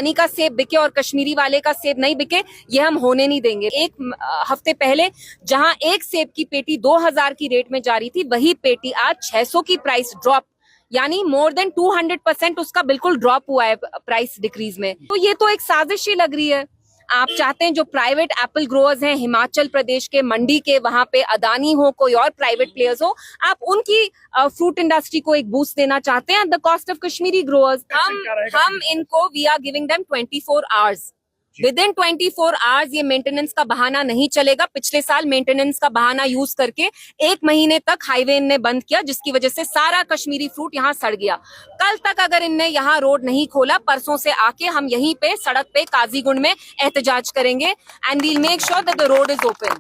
अदानी का सेब बिके और कश्मीरी वाले का सेब नहीं बिके, ये हम होने नहीं देंगे। एक हफ्ते पहले जहां एक सेब की पेटी 2000 की रेट में जा रही थी, वही पेटी आज 600 की प्राइस ड्रॉप, यानी मोर देन 200% उसका बिल्कुल ड्रॉप हुआ है प्राइस डिक्रीज में। तो ये तो एक साजिश ही लग रही है। आप चाहते हैं जो प्राइवेट एप्पल ग्रोअर्स हैं हिमाचल प्रदेश के मंडी के, वहां पे अदानी हो, कोई और प्राइवेट प्लेयर्स हो, आप उनकी फ्रूट इंडस्ट्री को एक बूस्ट देना चाहते हैं at the cost of Kashmiri growers. हम इनको we are giving them 24 hours. Within 24 hours ये मेंटेनेंस का बहाना नहीं चलेगा। पिछले साल मेंटेनेंस का बहाना यूज करके 1 महीने तक हाईवे इनने बंद किया, जिसकी वजह से सारा कश्मीरी फ्रूट यहाँ सड़ गया। कल तक अगर इनने यहाँ रोड नहीं खोला, परसों से आके हम यहीं पे सड़क पे काजीगुंड में एहतजाज करेंगे and we'll make sure that the road is open.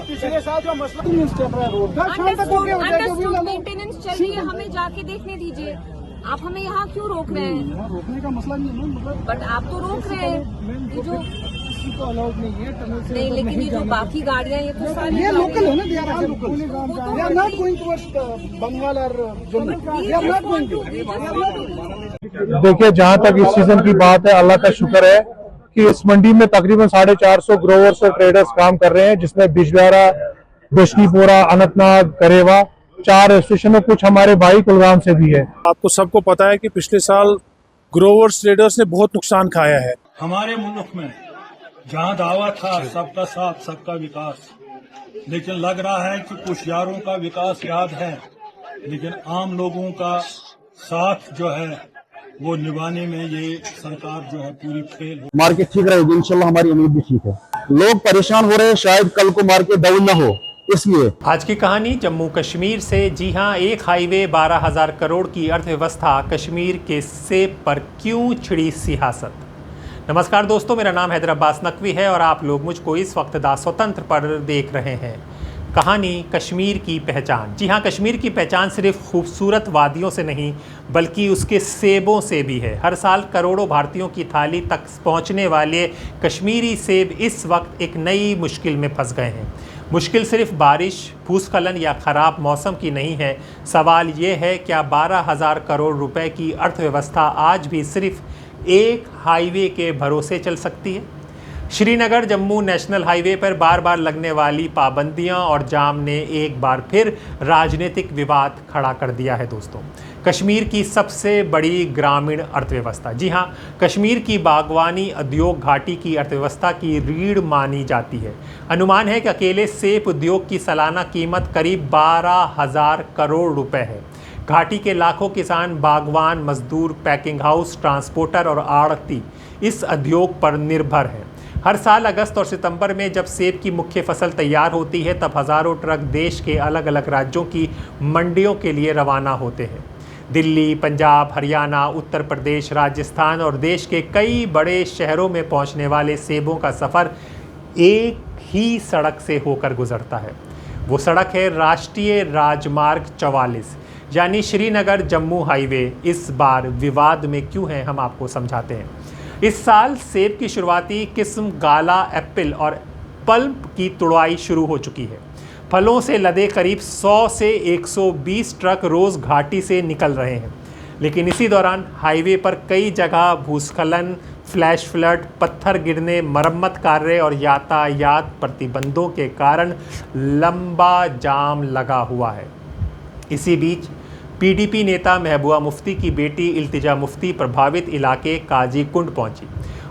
पिछले साल जो मसला मेंटेनेंस चल रही है, हमें जाके देखने दीजिए। आप हमें यहाँ क्यों रोक रहे हैं? यहाँ रोकने का मसला नहीं है, मतलब बट आप तो रोक रहे हैं। ये जो किसी को अलाउड नहीं है टनल से नहीं, लेकिन ये जो बाकी गाड़ियाँ ये तो सारी ये लोकल है ना, they are local, they are not going towards Bengal और Jammu, they are not going to. देखिए, जहाँ तक इस सीजन की बात है, अल्लाह का शुक्र है कि इस मंडी में तकरीबन 450 ग्रोवर्स और ट्रेडर्स काम कर रहे हैं, जिसमें बिजवाड़ा, बिश्नीपोरा, अनंतनाग, करेवा 4 स्टेशन और कुछ हमारे भाई कुलगाम से भी है। आपको सबको पता है कि पिछले साल ग्रोवर्स ट्रेडर्स ने बहुत नुकसान खाया है। हमारे मुल्क में जहां दावा था सबका साथ सबका विकास, लेकिन लग रहा है कि कुछ यारों का विकास याद है, लेकिन आम लोगों का साथ जो है वो निभाने में ये सरकार जो है पूरी फेल हो। मार्केट ठीक रहेगी इंशाल्लाह, हमारी उम्मीद भी ठीक है। लोग परेशान हो रहे हैं, शायद कल को मार्केट डाउन ना हो, इसलिए। आज की कहानी जम्मू कश्मीर से। जी हां, एक हाईवे 12,000 करोड़ की अर्थव्यवस्था, कश्मीर के सेब पर क्यों छिड़ी सियासत। नमस्कार दोस्तों, मेरा नाम हैदर अब्बास नकवी है और आप लोग मुझको इस वक्त दा स्वतंत्र पर देख रहे हैं। कहानी कश्मीर की पहचान। जी हाँ, कश्मीर की पहचान सिर्फ खूबसूरत वादियों से नहीं बल्कि उसके सेबों से भी है। हर साल करोड़ों भारतीयों की थाली तक पहुंचने वाले कश्मीरी सेब इस वक्त एक नई मुश्किल में फंस गए हैं। मुश्किल सिर्फ बारिश, भूस्खलन या ख़राब मौसम की नहीं है। सवाल ये है, क्या 12,000 करोड़ रुपए की अर्थव्यवस्था आज भी सिर्फ एक हाईवे के भरोसे चल सकती है? श्रीनगर जम्मू नेशनल हाईवे पर बार बार लगने वाली पाबंदियां और जाम ने एक बार फिर राजनीतिक विवाद खड़ा कर दिया है। दोस्तों, कश्मीर की सबसे बड़ी ग्रामीण अर्थव्यवस्था, जी हां, कश्मीर की बागवानी उद्योग घाटी की अर्थव्यवस्था की रीढ़ मानी जाती है। अनुमान है कि अकेले सेब उद्योग की सालाना कीमत करीब 12,000 करोड़ रुपए है। घाटी के लाखों किसान, बागवान, मजदूर, पैकिंग हाउस, ट्रांसपोर्टर और आड़ती इस उद्योग पर निर्भर हैं। हर साल अगस्त और सितंबर में जब सेब की मुख्य फसल तैयार होती है, तब हज़ारों ट्रक देश के अलग अलग राज्यों की मंडियों के लिए रवाना होते हैं। दिल्ली, पंजाब, हरियाणा, उत्तर प्रदेश, राजस्थान और देश के कई बड़े शहरों में पहुंचने वाले सेबों का सफ़र एक ही सड़क से होकर गुजरता है। वो सड़क है राष्ट्रीय राजमार्ग 44, यानी श्रीनगर जम्मू हाईवे। इस बार विवाद में क्यों है, हम आपको समझाते हैं। इस साल सेब की शुरुआती किस्म गाला एप्पल और पल्प की तुड़ाई शुरू हो चुकी है। फलों से लदे करीब 100 से 120 ट्रक रोज़ घाटी से निकल रहे हैं, लेकिन इसी दौरान हाईवे पर कई जगह भूस्खलन, फ्लैश फ्लड, पत्थर गिरने, मरम्मत कार्य और यातायात प्रतिबंधों के कारण लंबा जाम लगा हुआ है। इसी बीच पीडीपी नेता महबूबा मुफ्ती की बेटी इल्तिजा मुफ्ती प्रभावित इलाके काजीकुंड पहुंची।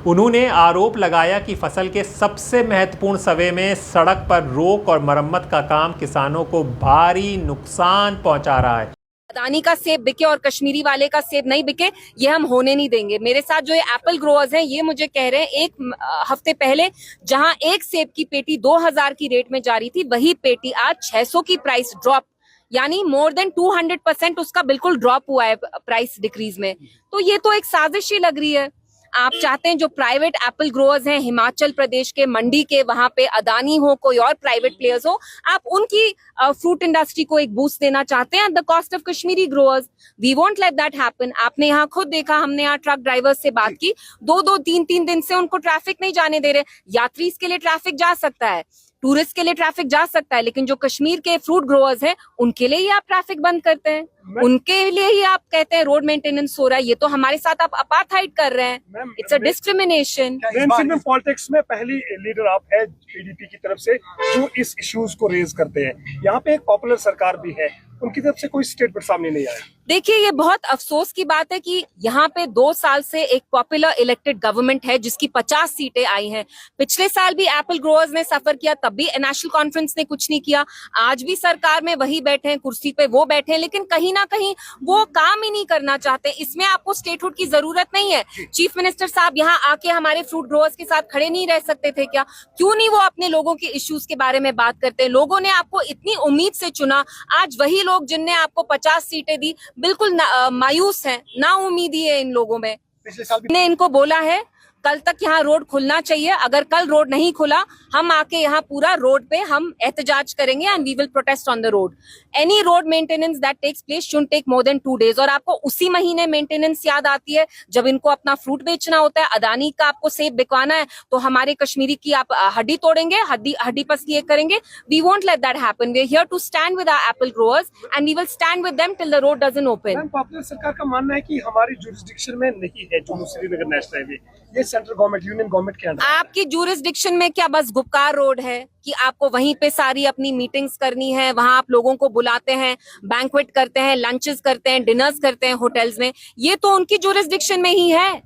उन्होंने आरोप लगाया कि फसल के सबसे महत्वपूर्ण सवे में सड़क पर रोक और मरम्मत का काम किसानों को भारी नुकसान पहुंचा रहा है। अदानी का सेब बिके और कश्मीरी वाले का सेब नहीं बिके, ये हम होने नहीं देंगे। मेरे साथ जो ये एप्पल ग्रोअर्स हैं, ये मुझे कह रहे हैं एक हफ्ते पहले जहां एक सेब की पेटी 2000 की रेट में जा रही थी, वही पेटी आज 600 की प्राइस ड्रॉप, यानी मोर देन 200% उसका बिल्कुल ड्रॉप हुआ है प्राइस डिक्रीज में। तो ये तो एक साजिश ही लग रही है। आप चाहते हैं जो प्राइवेट एप्पल ग्रोअर्स हैं हिमाचल प्रदेश के मंडी के, वहां पे अदानी हो, कोई और प्राइवेट प्लेयर्स हो, आप उनकी फ्रूट इंडस्ट्री को एक बूस्ट देना चाहते हैं at the cost of Kashmiri growers. We won't let that happen. आपने यहाँ खुद देखा, हमने यहाँ ट्रक ड्राइवर्स से बात की, 2-2, 3-3 दिन से उनको ट्रैफिक नहीं जाने दे रहे। यात्री के लिए ट्रैफिक जा सकता है, टूरिस्ट के लिए ट्रैफिक जा सकता है, लेकिन जो कश्मीर के फ्रूट ग्रोअर्स हैं उनके लिए ही आप ट्रैफिक बंद करते हैं, उनके लिए ही आप कहते हैं रोड मेंटेनेंस हो रहा है। ये तो हमारे साथ आप अपार्थाइड कर रहे हैं। It's a discrimination. Main politics में पहली लीडर आप है पीडीपी की तरफ से जो इस इश्यूज को रेज करते हैं। यहाँ पे एक पॉपुलर सरकार भी है, उनकी तरफ से कोई स्टेटमेंट सामने नहीं आया। देखिए, ये बहुत अफसोस की बात है कि यहाँ पे 2 साल से एक पॉपुलर इलेक्टेड गवर्नमेंट है जिसकी 50 सीटें आई हैं। पिछले साल भी एप्पल ग्रोअर्स ने सफर किया, तब भी नेशनल कॉन्फ्रेंस ने कुछ नहीं किया। आज भी सरकार में वही बैठे हैं, कुर्सी पे वो बैठे हैं, लेकिन कहीं ना कहीं वो काम ही नहीं करना चाहते। इसमें आपको स्टेटहुड की जरूरत नहीं है। चीफ मिनिस्टर साहब यहाँ आके हमारे फ्रूट ग्रोअर्स के साथ खड़े नहीं रह सकते थे क्या? क्यों नहीं वो अपने लोगों के इश्यूज के बारे में बात करते हैं? लोगों ने आपको इतनी उम्मीद से चुना, आज वही लोग जिनने आपको 50 सीटें दी बिल्कुल मायूस हैं, ना उम्मीदी है इन लोगों में। पिछले साल ने इनको बोला है कल तक यहाँ रोड खुलना चाहिए, अगर कल रोड नहीं खुला हम आके यहाँ पूरा रोड पे हम एहतजाज करेंगे and we will protest on the road. Any road maintenance that takes place should take more than 2 days। और आपको उसी महीने मेंटेनेंस याद आती है जब इनको अपना फ्रूट बेचना होता है। अदानी का आपको सेब बिकवाना है तो हमारे कश्मीरी की आप हड्डी तोड़ेंगे, हड्डी पसली करेंगे। We won't let that happen. We are here to stand with our apple growers and we will stand with them till the road doesn't open. Popular सरकार का मानना है कि हमारी जुरिस्डिक्शन में नहीं है जम्मू श्रीनगर नेशनल हाईवे, ये सेंट्रल गवर्नमेंट यूनियन गवर्नमेंट के अंदर। आपकी जुरिस्डिक्शन में क्या बस गुपकार रोड है कि आपको वहीं पे सारी अपनी मीटिंग्स करनी है, वहां आप लोगों को बुलाते हैं, बैंक्वेट करते हैं, लंचेस करते हैं, डिनर्स करते हैं होटल्स में? ये तो उनकी जुरिस्डिक्शन में ही है।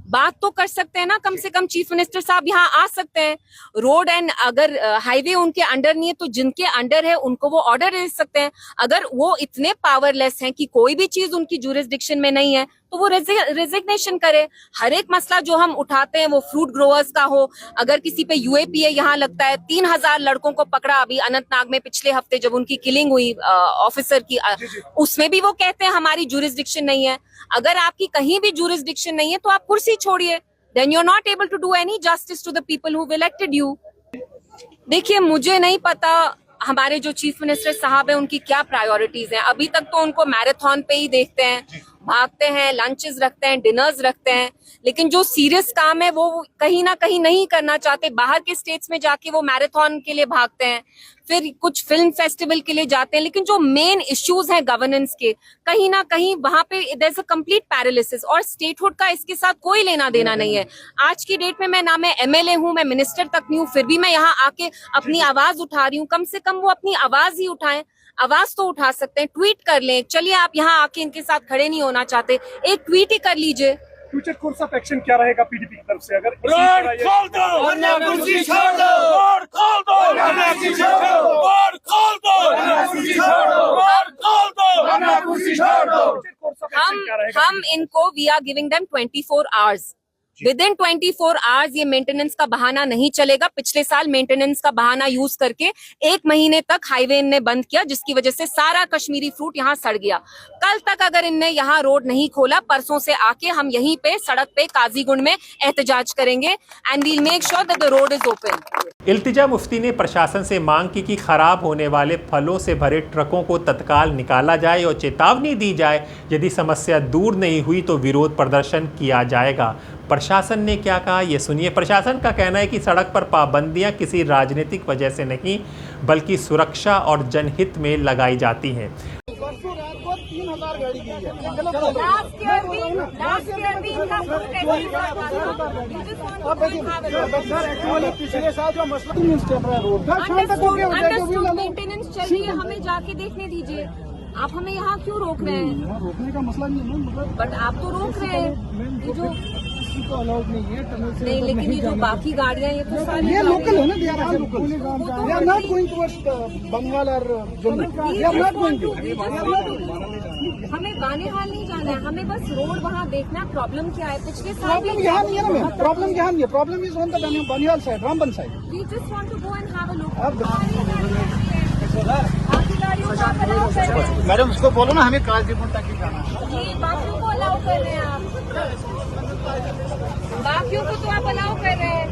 बात तो कर सकते हैं ना, कम से कम चीफ मिनिस्टर साहब यहाँ आ सकते हैं। रोड एंड अगर हाईवे उनके अंडर नहीं है तो जिनके अंडर है उनको वो ऑर्डर दे सकते हैं। अगर वो इतने पावरलेस हैं कि कोई भी चीज उनकी जुरिस्डिक्शन में नहीं है तो वो रेजिग्नेशन करे। हर एक मसला जो हम उठाते हैं वो फ्रूट ग्रोअर्स का हो, अगर किसी पे यूएपीए यहाँ लगता है, 3000 लड़कों को पकड़ा अभी अनंतनाग में पिछले हफ्ते जब उनकी किलिंग हुई ऑफिसर की, उसमें भी वो कहते हैं हमारी जुरिस्डिक्शन नहीं है। अगर आपकी कहीं भी जुरिस्डिक्शन नहीं है तो आप कुर्सी छोड़िए, then you are not able to do any justice to the people who elected you. देखिए, मुझे नहीं पता हमारे जो चीफ मिनिस्टर साहब है उनकी क्या प्रायोरिटीज हैं। अभी तक तो उनको मैराथन पे ही देखते हैं, भागते हैं, लंचेस रखते हैं, डिनर्स रखते हैं, लेकिन जो सीरियस काम है वो कहीं ना कहीं नहीं करना चाहते। बाहर के स्टेट्स में जाके वो मैराथन के लिए भागते हैं, फिर कुछ फिल्म फेस्टिवल के लिए जाते हैं, लेकिन जो मेन इश्यूज हैं गवर्नेंस के, कहीं ना कहीं वहां पे there is a complete paralysis. और स्टेटहुड का इसके साथ कोई लेना देना नहीं है। आज की डेट में मैं एमएलए हूं, मैं मिनिस्टर तक नहीं हूं, फिर भी मैं यहाँ आके अपनी आवाज उठा रही हूँ। कम से कम वो अपनी आवाज ही उठाएं। आवाज तो उठा सकते हैं, ट्वीट कर लें। चलिए, आप यहाँ आके इनके साथ खड़े नहीं होना चाहते, एक ट्वीट ही कर लीजिए। फ्यूचर कोर्स ऑफ एक्शन क्या रहेगा पीडीपी की तरफ से? अगर रोड खोल दो, वरना कुर्सी छोड़ दो, रोड खोल दो, वरना कुर्सी छोड़ दो, रोड खोल दो, वरना कुर्सी छोड़ दो, रोड खोल दो, वरना कुर्सी छोड़ दो। हम इनको we are giving them 24 hours। Within 24 hours ये मेंटेनेंस का बहाना नहीं चलेगा। पिछले साल मेंटेनेंस का बहाना यूज करके 1 महीने तक हाईवे इनने बंद किया, जिसकी वजह से सारा कश्मीरी फ्रूट यहाँ सड़ गया। कल तक अगर इनने यहाँ रोड नहीं खोला, परसों से आके हम यहीं पे सड़क पे काजीगुंड में एहतजाज करेंगे and we'll make sure that the road is open. Iltija Mufti ने प्रशासन से मांग की कि खराब होने वाले फलों से भरे ट्रकों को तत्काल निकाला जाए और चेतावनी दी जाए, यदि समस्या दूर नहीं हुई तो विरोध प्रदर्शन किया जाएगा। प्रशासन ने क्या कहा, ये सुनिए। प्रशासन का कहना है कि सड़क पर पाबंदियां किसी राजनीतिक वजह से नहीं बल्कि सुरक्षा और जनहित में लगाई जाती हैं। परसों रात को 3000 गाड़ी गई है। पिछले साल जो मसला मेंटेनेंस चल रही है, हमें जाके देखने दीजिए। आप हमें यहाँ क्यों रोक रहे हैं? रोकने का मसला नहीं है, मतलब बट आप तो रोक रहे हैं। ये जो किसी को अलाउड नहीं है टनल से नहीं, लेकिन ये जो बाकी गाड़ियाँ ये तो सारी ये लोकल है ना, they are local. They are not going towards Bengal और Jammu. They are not going to. हमें बानेहाल नहीं जाना है, हमें बस रोड वहाँ देखना है। प्रॉब्लम क्या है? पिछले साल प्रॉब्लम यहाँ नहीं है ना मैम, प्रॉब्लम यहाँ नहीं है। Problem is on the Banihal side, Ramban side. We just want to go and have a look. Madam उसको बोलो ना, हमें काजीपुर तक ही जाना है। जी, बाकियों को अलाउ कर रहे हैं आप, बाकियों को तो आप अलाउ कर रहे हैं।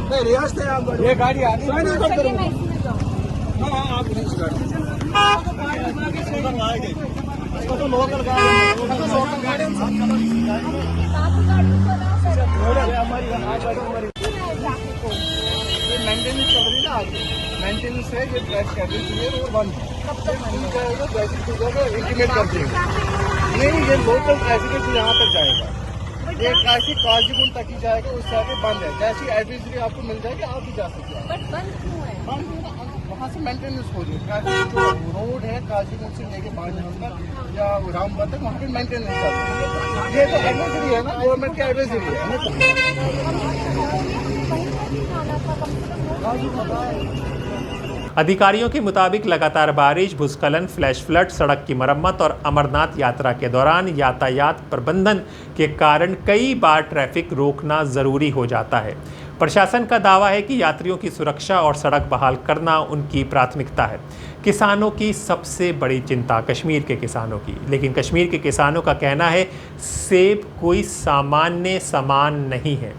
नहीं, रियासत है आप, ये गाड़ी आ रही है। चलिए, मैं इसमें जाऊँ। तो लोकल गाड़ी, लोकल गाड़ी बाकी गाड़ियों को अलाउ कर रहे हैं। हमारी ट्रैफिक को मेंटेनेंस चल रही है ना, आगे मेंटेनेंस है, ये ट्रैक शेड्यूल क्लियर और बंद है। कब तक जाएगा? जैसे इंटीमेट कर देंगे। नहीं, ये लोकल ट्रैफिक यहाँ तक जाएगा, ये ट्रैफिक काजीगुंड तक ही जाएगा, उस साइड पे बंद है। जैसी एडवाइजरी आपको मिल जाएगी आप भी जा सकते हैं। बंद वहाँ से मेंटेनेंस हो रही है। ट्रैफिक जो रोड है काजीगुंड से लेके बांझान तक या रामगढ़ तक, वहाँ पे मेंटेनेंस चल रही है। ये तो एडवाइजरी है ना, गवर्नमेंट की एडवाइजरी है। अधिकारियों के मुताबिक लगातार बारिश, भूस्खलन, फ्लैश फ्लड, सड़क की मरम्मत और अमरनाथ यात्रा के दौरान यातायात प्रबंधन के कारण कई बार ट्रैफिक रोकना ज़रूरी हो जाता है। प्रशासन का दावा है कि यात्रियों की सुरक्षा और सड़क बहाल करना उनकी प्राथमिकता है। किसानों की सबसे बड़ी चिंता कश्मीर के किसानों की, लेकिन कश्मीर के किसानों का कहना है सेब कोई सामान्य सामान नहीं है,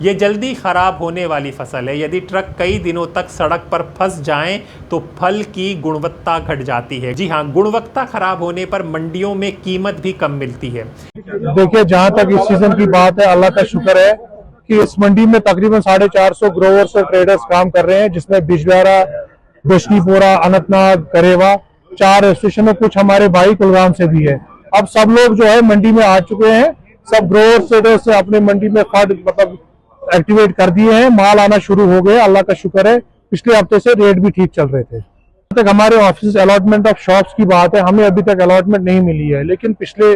ये जल्दी ख़राब होने वाली फसल है। यदि ट्रक कई दिनों तक सड़क पर फंस जाएं तो फल की गुणवत्ता घट जाती है। जी हाँ, गुणवत्ता खराब होने पर मंडियों में कीमत भी कम मिलती है। देखिए, जहां तक इस सीजन की बात है, अल्लाह का शुक्र है कि इस मंडी में तकरीबन 450 ग्रोवर्स और ट्रेडर्स काम कर रहे हैं, जिसमें बिजवाड़ा, बिश्नीपुरा, अनंतनाग, करेवा 4 स्टेशन, कुछ हमारे भाई कुलगाम से भी है। अब सब लोग जो है मंडी में आ चुके हैं, सब ग्रोवर्स ट्रेडर्स से अपने मंडी में फंड मतलब एक्टिवेट कर दिए हैं, माल आना शुरू हो गया, अल्लाह का शुक्र है। पिछले हफ्ते से रेट भी ठीक चल रहे थे। अब तक हमारे ऑफिस अलॉटमेंट ऑफ शॉप्स की बात है, हमें अभी तक अलॉटमेंट नहीं मिली है, लेकिन पिछले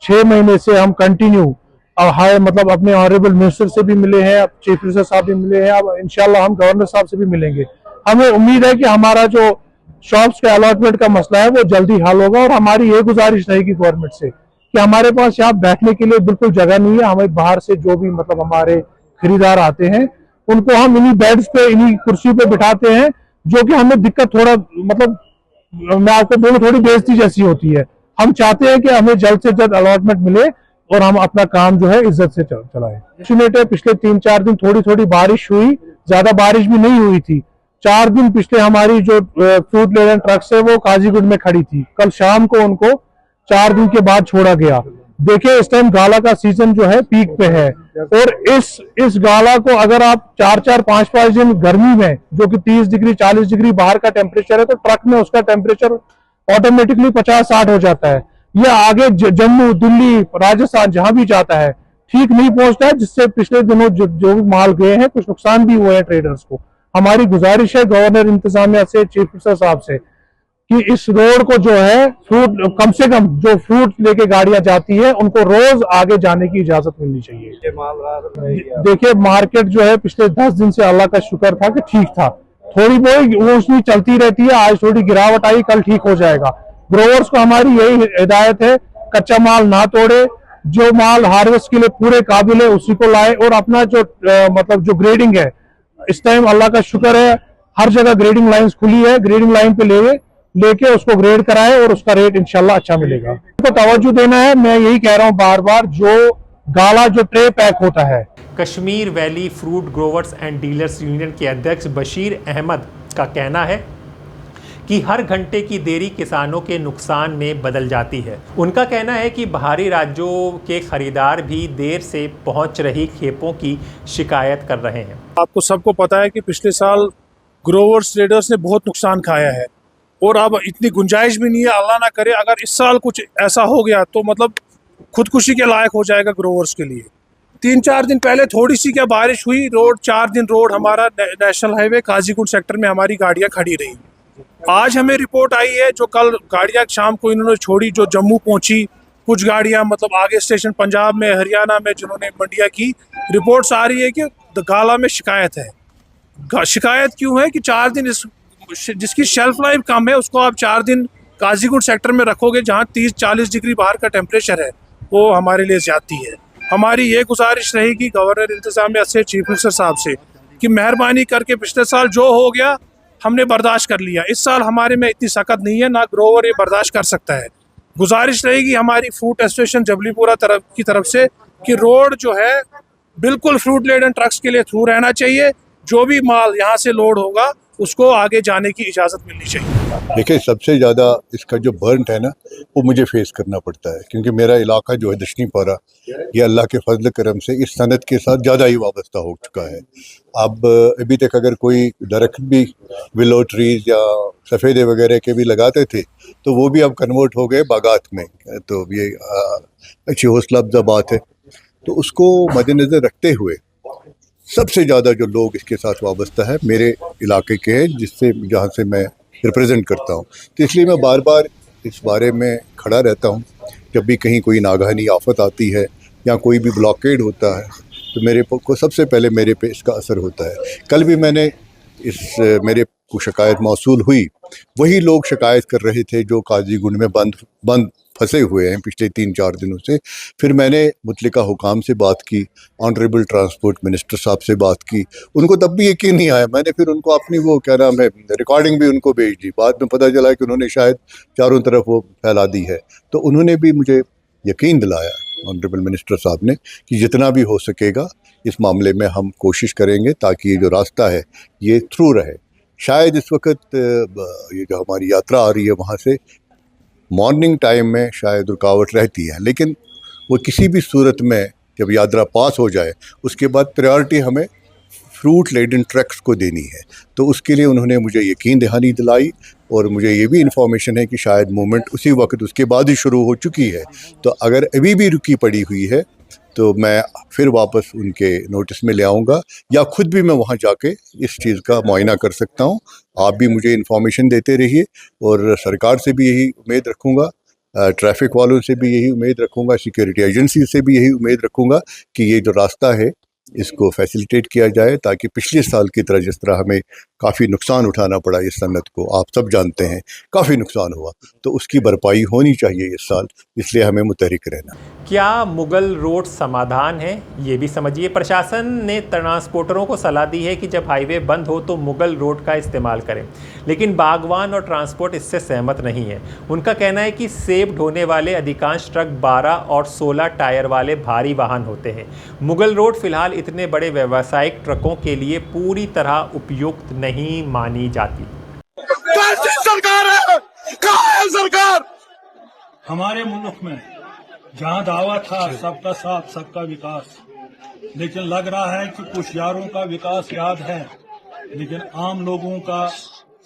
6 महीने से हम कंटिन्यू हाई मतलब अपने ऑनरेबल मिनिस्टर से भी मिले हैं, चीफ मिनिस्टर साहब भी मिले हैं, अब इंशाल्लाह हम गवर्नर साहब से भी मिलेंगे। हमें उम्मीद है कि हमारा जो शॉप्स का अलॉटमेंट का मसला है वो जल्दी हल होगा। और हमारी ये गुजारिश रहेगी गवर्नमेंट से कि हमारे पास यहाँ बैठने के लिए बिल्कुल जगह नहीं है। हमें बाहर से जो भी मतलब हमारे खरीदार आते हैं उनको हम इन्हीं बेड्स पे, इन्हीं कुर्सियों पे बिठाते हैं, जो कि हमें दिक्कत थोड़ा मतलब मैं आपको बोलूं थोड़ी बेइज्जती जैसी होती है। हम चाहते हैं कि हमें जल्द से जल्द अलॉटमेंट मिले और हम अपना काम जो है इज्जत से चलाएं। पिछले 3-4 दिन थोड़ी थोड़ी बारिश हुई, ज्यादा बारिश भी नहीं हुई थी। 4 दिन पिछले हमारी जो फ्रूट लेडन ट्रक्स है वो काजीगुंड में खड़ी थी, कल शाम को उनको 4 दिन के बाद छोड़ा गया। देखिए, इस टाइम गाला का सीजन जो है पीक पे है, और इस गाला को अगर आप 4-4, 5-5 दिन गर्मी में, जो कि 30 डिग्री 40 डिग्री बाहर का टेम्परेचर है, तो ट्रक में उसका टेम्परेचर ऑटोमेटिकली 50-60 हो जाता है। ये आगे जम्मू, दिल्ली, राजस्थान जहां भी जाता है ठीक नहीं पहुंचता है, जिससे पिछले दिनों जो भी माल गए हैं कुछ नुकसान भी हुए हैं ट्रेडर्स को। हमारी गुजारिश है गवर्नर इंतजामिया से, चीफ मिनिस्टर साहब से, कि इस रोड को जो है फ्रूट, कम से कम जो फ्रूट लेके गाड़ियां जाती है उनको रोज आगे जाने की इजाजत मिलनी चाहिए। देखिए, मार्केट जो है पिछले 10 दिन से अल्लाह का शुक्र था कि ठीक था, थोड़ी बहुत रोशनी चलती रहती है, आज थोड़ी गिरावट आई, कल ठीक हो जाएगा। ग्रोवर्स को हमारी यही हिदायत है, कच्चा माल ना तोड़े, जो माल हार्वेस्ट के लिए पूरे काबिल है उसी को लाए, और अपना जो मतलब जो ग्रेडिंग है, इस टाइम अल्लाह का शुक्र है हर जगह ग्रेडिंग लाइंस खुली है, ग्रेडिंग लाइन पे लेके उसको ग्रेड कराए और उसका रेट इंशाल्लाह अच्छा मिलेगा। तो तवज्जो देना है, मैं यही कह रहा हूँ बार बार, जो गाला जो ट्रे पैक होता है। Kashmir valley fruit growers and dealers union के अध्यक्ष बशीर अहमद का कहना है कि हर घंटे की देरी किसानों के नुकसान में बदल जाती है। उनका कहना है कि बाहरी राज्यों के खरीदार भी देर से पहुंच रही खेपों की शिकायत कर रहे हैं। आपको सबको पता है कि पिछले साल ग्रोवर्स ट्रेडर्स ने बहुत नुकसान खाया है, और अब इतनी गुंजाइश भी नहीं है, अल्लाह ना करे अगर इस साल कुछ ऐसा हो गया तो मतलब खुदकुशी के लायक हो जाएगा ग्रोवर्स के लिए। 3-4 दिन पहले थोड़ी सी क्या बारिश हुई, 4 दिन रोड हमारा नेशनल हाईवे काजीगुंड सेक्टर में हमारी गाड़ियां खड़ी रही। आज हमें रिपोर्ट आई है, जो कल गाड़ियां शाम को इन्होंने छोड़ी, जो जम्मू पहुंची, कुछ गाड़ियां मतलब आगे स्टेशन पंजाब में, हरियाणा में जिन्होंने मंडियां की, रिपोर्ट्स आ रही है कि गाला में शिकायत है। शिकायत क्यों है कि 4 दिन जिसकी शेल्फ लाइफ कम है उसको आप 4 दिन काजीगुंड सेक्टर में रखोगे, जहां 30-40 डिग्री बाहर का टेम्परेचर है, वो हमारे लिए ज्यादती है। हमारी ये गुजारिश रहेगी गवर्नर इंतजामिया से, चीफ मिनिस्टर साहब से, कि मेहरबानी करके पिछले साल जो हो गया हमने बर्दाश्त कर लिया, इस साल हमारे में इतनी सख्त नहीं है, ना ग्रोवर ये बर्दाश्त कर सकता है। गुजारिश रहेगी हमारी फ्रूट एसोसिएशन जबलीपुरा की तरफ से कि रोड जो है बिल्कुल फ्रूट लेडन ट्रक्स के लिए थ्रू रहना चाहिए। जो भी माल यहाँ से लोड होगा उसको आगे जाने की इजाज़त मिलनी चाहिए। देखिए, सबसे ज़्यादा इसका जो बर्न है ना, वो मुझे फेस करना पड़ता है, क्योंकि मेरा इलाका जो है दशनीपारा, ये अल्लाह के फजल करम से इस सनत के साथ ज़्यादा ही वाबस्ता हो चुका है। अब अभी तक अगर कोई दरख्त भी विलो ट्रीज या सफ़ेदे वगैरह के भी लगाते थे, तो वो भी अब कन्वर्ट हो गए बागात में। तो ये अच्छी हौसला अफजा बात है। तो उसको मद्देनज़र रखते हुए सबसे ज़्यादा जो लोग इसके साथ वाबस्ता है मेरे इलाके के हैं, जहाँ से मैं रिप्रेजेंट करता हूँ। तो इसलिए मैं बार बार इस बारे में खड़ा रहता हूँ। जब भी कहीं कोई नागहानी आफत आती है या कोई भी ब्लॉकेड होता है, तो मेरे को सबसे पहले मेरे पे इसका असर होता है। कल भी मैंने मेरे को शिकायत मौसूल हुई, वही लोग शिकायत कर रहे थे जो काजीगुंड में बंद फंसे हुए हैं पिछले 3-4 दिनों से। फिर मैंने मुतलिका हुकाम से बात की, ऑनरेबल ट्रांसपोर्ट मिनिस्टर साहब से बात की। उनको तब भी यकीन नहीं आया। मैंने फिर उनको अपनी वो क्या नाम है रिकॉर्डिंग भी उनको भेज दी। बाद में पता चला कि उन्होंने शायद चारों तरफ वो फैला दी है। तो उन्होंने भी मुझे यकीन दिलाया, ऑनरेबल मिनिस्टर साहब ने, कि जितना भी हो सकेगा इस मामले में हम कोशिश करेंगे ताकि ये जो रास्ता है ये थ्रू रहे। शायद इस वक्त ये जो हमारी यात्रा आ रही है वहाँ से मॉर्निंग टाइम में शायद रुकावट रहती है, लेकिन वो किसी भी सूरत में जब यात्रा पास हो जाए उसके बाद प्रायोरिटी हमें फ्रूट लेडन ट्रक्स को देनी है। तो उसके लिए उन्होंने मुझे यकीन दहानी दिलाई और मुझे ये भी इन्फॉर्मेशन है कि शायद मूवमेंट उसी वक्त उसके बाद ही शुरू हो चुकी है। तो अगर अभी भी रुकी पड़ी हुई है तो मैं फिर वापस उनके नोटिस में ले आऊँगा, या खुद भी मैं वहाँ जाके इस चीज़ का मुआयना कर सकता हूँ। आप भी मुझे इन्फॉर्मेशन देते रहिए और सरकार से भी यही उम्मीद रखूँगा, ट्रैफिक वालों से भी यही उम्मीद रखूँगा, सिक्योरिटी एजेंसी से भी यही उम्मीद रखूँगा कि ये जो रास्ता है इसको फैसिलिटेट किया जाए, ताकि पिछले साल की तरह जिस तरह हमें काफ़ी नुकसान उठाना पड़ा इस सनत को, आप सब जानते हैं काफ़ी नुकसान हुआ, तो उसकी भरपाई होनी चाहिए इस साल। इसलिए हमें मुतहरिक रहना। क्या मुगल रोड समाधान है, ये भी समझिए। प्रशासन ने ट्रांसपोर्टरों को सलाह दी है कि जब हाईवे बंद हो तो मुगल रोड का इस्तेमाल करें, लेकिन बागवान और ट्रांसपोर्ट इससे सहमत नहीं है। उनका कहना है कि सेब ढोने वाले अधिकांश ट्रक 12 और 16 टायर वाले भारी वाहन होते हैं। मुगल रोड फिलहाल इतने बड़े व्यावसायिक ट्रकों के लिए पूरी तरह उपयुक्त नहीं मानी जाती। सरकार है, कहाँ है सरकार? हमारे मुल्क में जहाँ दावा था सबका साथ सबका विकास, लेकिन लग रहा है कि कुछ यारों का विकास याद है, लेकिन आम लोगों का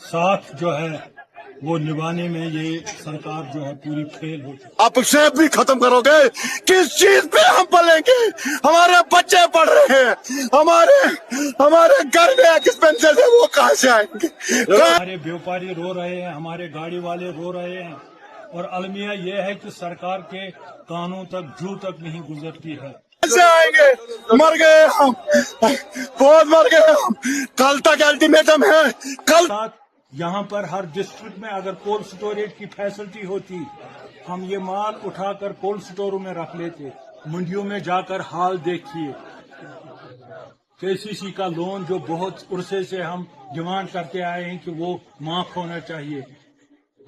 साथ जो है वो निभाने में ये सरकार जो है पूरी फेल हो चुकी। आप सेब भी खत्म करोगे, किस चीज पे हम पलेंगे? हमारे बच्चे पढ़ रहे हैं, हमारे घर में एक्सपेंसेस है, वो कहाँ से आएंगे? हमारे व्यापारी रो रहे हैं, हमारे गाड़ी वाले रो रहे हैं, और अलमिया ये है कि सरकार के कानों तक जू तक नहीं गुजरती है। कैसे आएंगे? मर गए हम, बहुत मर गए हम। कल तक अल्टीमेटम है। कल यहाँ पर हर डिस्ट्रिक्ट में अगर कोल्ड स्टोरेज की फैसिलिटी होती, हम ये माल उठाकर कोल्ड स्टोरों में रख लेते। मंडियों में जाकर हाल देखिए, केसीसी का लोन जो बहुत उर्से से हम डिमांड करके आए हैं कि वो माफ होना चाहिए,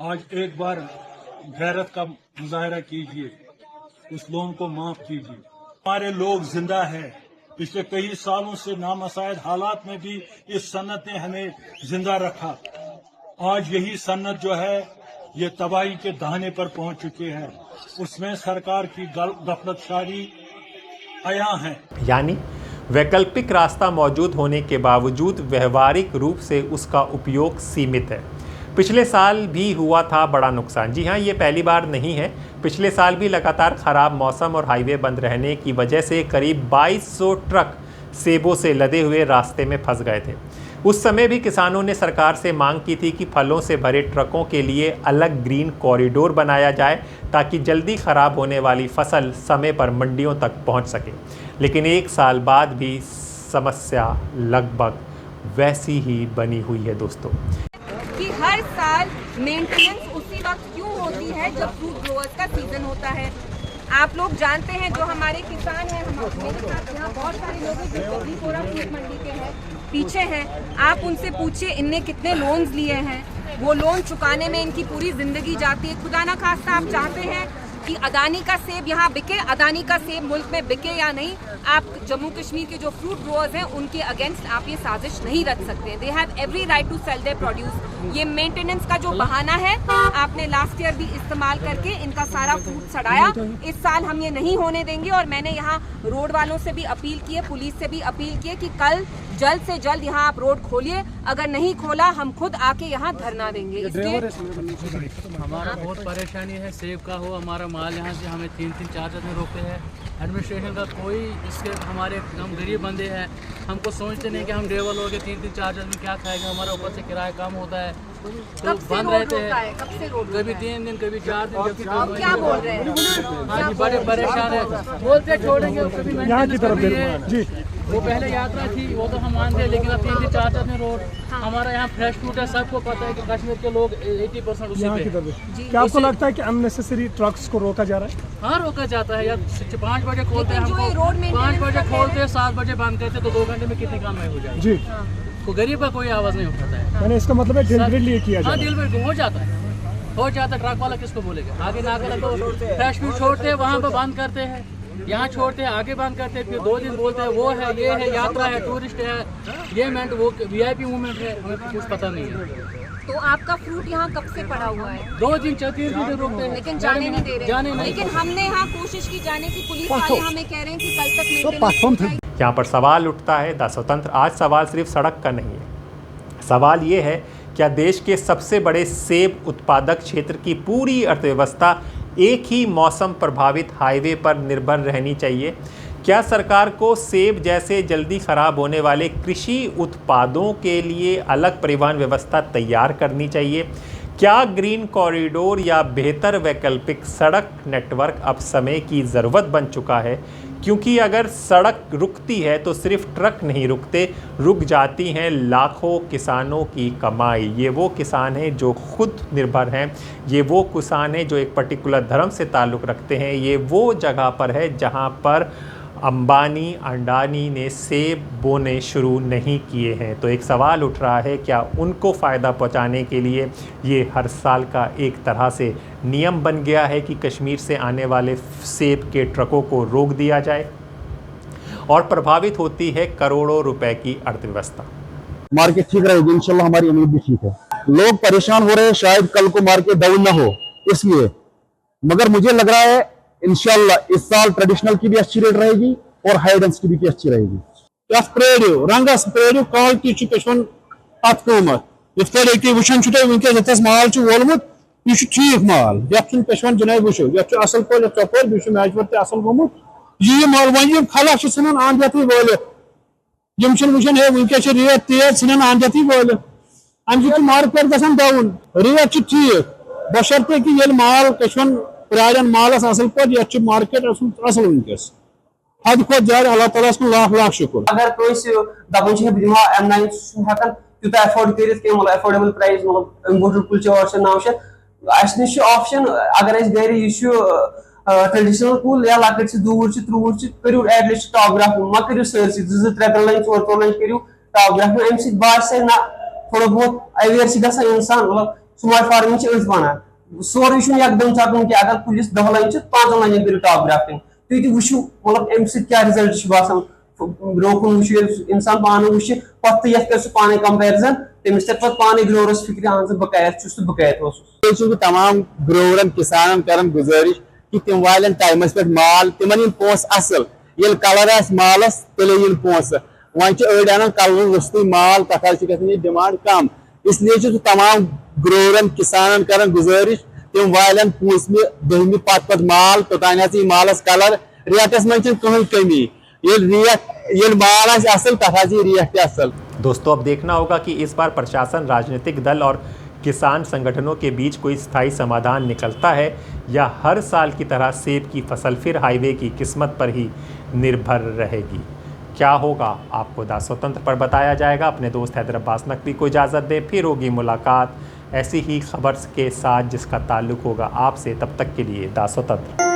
आज एक बार गैरत का मुजाहरा कीजिए, उस लोन को माफ कीजिए। हमारे लोग जिंदा हैं, पिछले कई सालों से नामसाइद हालात में भी इस सन्नत ने हमें जिंदा रखा। आज यही सन्नत जो है ये तबाही के दहाने पर पहुंच चुके हैं, उसमें सरकार की गफलतशारी आया है। यानी वैकल्पिक रास्ता मौजूद होने के बावजूद व्यवहारिक रूप से उसका उपयोग सीमित है। पिछले साल भी हुआ था बड़ा नुकसान। जी हाँ, ये पहली बार नहीं है। पिछले साल भी लगातार ख़राब मौसम और हाईवे बंद रहने की वजह से करीब 2200 ट्रक सेबों से लदे हुए रास्ते में फंस गए थे। उस समय भी किसानों ने सरकार से मांग की थी कि फलों से भरे ट्रकों के लिए अलग ग्रीन कॉरिडोर बनाया जाए ताकि जल्दी ख़राब होने वाली फसल समय पर मंडियों तक पहुंच सके। लेकिन एक साल बाद भी समस्या लगभग वैसी ही बनी हुई है दोस्तों। कि हर साल मेंटेनेंस उसी वक्त क्यों होती है जब फ्रूट ग्रोअर्स का सीजन होता है। आप लोग जानते हैं, जो हमारे किसान हैं, मेरे साथ यहाँ बहुत सारे लोग हैं जो जबरीपुरा फ्रूट मंडी के हैं, पीछे हैं, आप उनसे पूछिए इनने कितने लोन्स लिए हैं। वो लोन चुकाने में इनकी पूरी जिंदगी जाती है। खुदा ना खास्ता आप चाहते हैं कि अदानी का सेब यहाँ बिके, अदानी का सेब मुल्क में बिके या नहीं, आप जम्मू कश्मीर के जो फ्रूट ग्रोअर्स हैं उनके अगेंस्ट आप ये साजिश नहीं रख सकते। They have every right to sell their produce. ये मेंटेनेंस का जो बहाना है आपने लास्ट ईयर भी इस्तेमाल करके इनका सारा फ्रूट सड़ाया। इस साल हम ये नहीं होने देंगे और मैंने यहाँ रोड वालों से भी अपील की है, पुलिस से भी अपील की है कि कल जल्द से जल्द यहाँ आप रोड खोलिए। अगर नहीं खोला हम खुद आके यहाँ धरना देंगे। इसलिए हमारा बहुत परेशानी है, सेब का हो हमारा माल यहाँ से हमें 3-3 4 में रोकते हैं। एडमिनिस्ट्रेशन का कोई इसके हमारे हम गरीब बंदे हैं, हमको सोचते नहीं कि हम ड्राइवर लोग 3-3 4 में क्या खाएंगे। हमारा ऊपर से किराया कम होता है तो बंद रहते हैं, कभी 3 दिन कभी 4 दिन कभी क्या बोल रहे हैं? हाँ जी बड़े परेशान है, बोलते छोड़ेंगे कभी यहाँ की तरफ जी वो पहले यात्रा थी वो तो हम मानते हैं, लेकिन अब 3-3 4 में रोड हमारा यहाँ फ्रेश फ्रूट है। सबको पता है कि कश्मीर के लोग 80% उसी पे। क्या आपको लगता है कि अननेसेसरी ट्रक्स को रोका जा रहा है? हाँ रोका जाता है यार, 5 बजे खोलते हैं हमको, 5 बजे खोलते हैं 7 बजे बंद करते तो 2 घंटे में कितने काम हो जाए जी। तो गरीब का कोई आवाज़ नहीं उठाता है। मैंने इसका मतलब है डिलीवरी किया हाँ डिलीवरी हो जाता है, हो जाता है। ट्रक वाला किसको बोलेगा? आगे ना कर तो फ्रेश फ्रूट छोड़ते हैं वहाँ पर बंद करते हैं, यहाँ छोड़ते हैं आगे बंद करते हैं, फिर 2 दिन बोलते हैं वो है ये है यात्रा है टूरिस्ट है ये इवेंट वो VIP मूवमेंट है, हमें कुछ पता नहीं है। तो आपका फ्रूट यहाँ कब से पड़ा हुआ है? 2 दिन 3 दिन रोकते हैं लेकिन जाने नहीं दे रहे। जाने नहीं। लेकिन हमने यहाँ कोशिश की जाने की, पुलिस वाले हमें कह रहे हैं कि कल तक मेंटेनेंस। यहाँ पर सवाल उठता है द स्वतंत्र, आज सवाल सिर्फ सड़क का नहीं है। सवाल ये है, क्या देश के सबसे बड़े सेब उत्पादक क्षेत्र की पूरी अर्थव्यवस्था एक ही मौसम प्रभावित हाईवे पर निर्भर रहनी चाहिए? क्या सरकार को सेब जैसे जल्दी खराब होने वाले कृषि उत्पादों के लिए अलग परिवहन व्यवस्था तैयार करनी चाहिए? क्या ग्रीन कॉरिडोर या बेहतर वैकल्पिक सड़क नेटवर्क अब समय की ज़रूरत बन चुका है? क्योंकि अगर सड़क रुकती है तो सिर्फ ट्रक नहीं रुकते, रुक जाती हैं लाखों किसानों की कमाई। ये वो किसान हैं जो खुद निर्भर हैं, ये वो किसान हैं जो एक पर्टिकुलर धर्म से ताल्लुक़ रखते हैं, ये वो जगह पर है जहाँ पर अंबानी अडानी ने सेब बोने शुरू नहीं किए हैं। तो एक सवाल उठ रहा है, क्या उनको फ़ायदा पहुंचाने के लिए ये हर साल का एक तरह से नियम बन गया है कि कश्मीर से आने वाले सेब के ट्रकों को रोक दिया जाए और प्रभावित होती है करोड़ों रुपए की अर्थव्यवस्था? मार्केट ठीक रहेगी इंशाल्लाह, हमारी उम्मीद भी ठीक है। लोग परेशान हो रहे हैं, शायद कल को मार्केट डाउन ना हो इसलिए, मगर मुझे लग रहा है इंशाल्लाह इस साल ट्रेडिशनल की भी अच्छी रेट रहेगी और हाई डेंसिटी की अच्छी रहेगी। रंगस प्रेरियो क्वालिटी कश्मीर अत कीमत ये वुचन माल वोलमुत यह ठीक माल कश्मीर जनाब वो असल पे चपर मैचवर असल गोमुत यह माल वन खलक सन आंदती वलित वुचन है वनस रेट तेज सन आंदती वलित अमे मार्केट गसान डाउन, रेट ठीक बशर्ते कि ये माल कश्मीर प्रायन मालस असल पे मार्केट असल वनस हद खुद ज्यादा अल्लाह ताला लाख लाख शुक्र। अगर दपान दिमा M9 हेकान तूत एफोर्ड कर मतलब एफोर्डेबल प्राइस मतलब बोटल कुल 800-900 अस ऑप्शन अगर गर ट्रेडिशनल कुल या लकट दूर 30 करू एटलीस्ट टॉपग्राफ मा करू सरसी 2-3 लाइन 4 लाइन करू टॉपग्राफ अमे बासे ना थोड़ा बहुत अवेयर गसान इंसान मतलब स्मार्ट फार्मिंग अथ वन सोरे एकदम चटन कि अगर कुलिस 10 लाइन 5 लाइन करू टॉपग्राफिंग तुम वो मतलब अमे क्या रिजल्ट बासान ब्रोकन वो इंसान पान वो पे ये कर पाने कंपेरिजन तमिस पे पाने ग्रोवरस फिक्र आन बह कत तमाम ग्रोवरन किसान कर गुजारिश कि तम वालन टाइमस पे माल तिमन पोस असल ये कलर मालस तेल पोस वन अड़ कलर रुस्तु माल तथ डिमांड कम, इसलिए तमाम ग्रोवरन किसान कर गुजारिश तम वालन पूसम 10 पत माल तोतान मालस कलर रेटस मन कहीं कमी ये माल असल तथा रेट असल। दोस्तों अब देखना होगा कि इस बार प्रशासन, राजनीतिक दल और किसान संगठनों के बीच कोई स्थायी समाधान निकलता है या हर साल की तरह सेब की फसल फिर हाईवे की किस्मत पर ही निर्भर रहेगी। क्या होगा आपको द स्वतंत्र पर बताया जाएगा। अपने दोस्त हैदर अब्बास नकवी को इजाज़त दें, फिर होगी मुलाकात ऐसी ही खबर के साथ जिसका ताल्लुक़ होगा आपसे। तब तक के लिए द स्वतंत्र।